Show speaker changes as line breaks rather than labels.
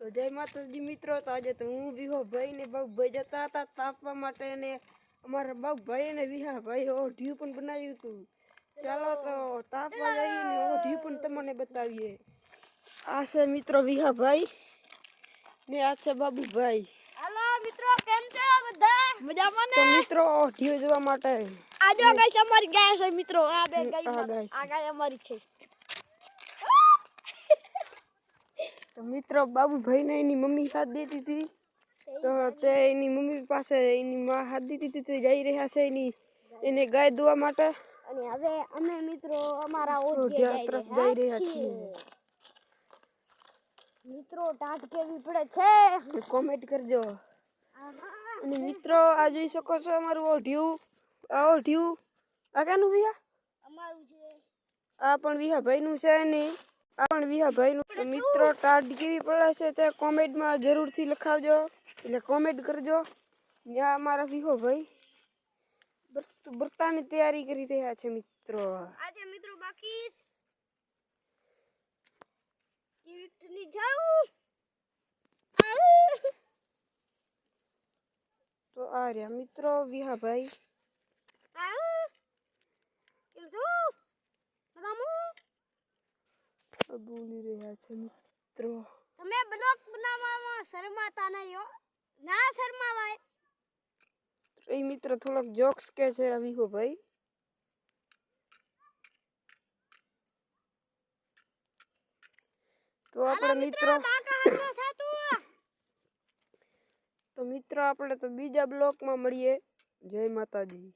તો જય માતાજી મિત્રો, તો આજે તો હું વિહો ભાઈ ને બાબુભાઈ જતા હતા તાપવા માટે, અને અમારા બાબુભાઈ ને વિહા ભાઈ ઓઢિયું પણ બનાવ્યું હતું. ચાલો તો તાપવા જઈને ઓઢિયું પણ તમને બતાવીએ. આ છે મિત્રો વિહા ભાઈ ને આ છે બાબુભાઈ.
હાલો મિત્રો, કેમ છો બધા? મજામાં ને?
તો મિત્રો ઓઢિયું જોવા માટે
આજે ગાઈસ અમારી ગાય છે મિત્રો. આ બે ગાય આ ગાય અમારી છે.
તો મિત્રો બાબુભાઈ ને એની મમ્મી સાથ દેતી હતી, તો તે એની મમ્મી પાસે એની માં હાથ દીધી હતી. તે જઈ રહ્યા છે એને ગાય દોવા માટે.
અને હવે અમે મિત્રો અમારા
ઓઢિયા તરફ જઈ રહ્યા છીએ.
મિત્રો ટાટ કેવી પડે છે
કોમેન્ટ કરજો. અને મિત્રો આ જોઈ શકો છો અમારું ઓઢિયું. આ ઓઢિયું આ કાનું વિહા
અમારું છે.
આ પણ વિહા ભાઈનું છે ને આ પણ વિહા ભાઈનું. તો મિત્રો ટાટ કેવી પડે છે તે કોમેન્ટમાં જરૂરથી લખાવજો, એટલે કોમેન્ટ કરજો. ત્યાં અમારા વિહો ભાઈ બરતાની તૈયારી કરી રહ્યા છે મિત્રો.
આજે મિત્રો બાકી ની જાઉં.
તો આ રહ્યા મિત્રો વિહા ભાઈ.
કેમ છો?
બોલી રહ્યા છે મિત્રો.
તમે બ્લોગ બનાવવામાં શરમાતા નહીં હો, ના શરમાવાય.
એ મિત્ર થોડોક જોક્સ કે છે વિહો ભાઈ. તો આપણે મિત્રો આપણે તો બીજા બ્લોકમાં મળીએ. જય માતાજી.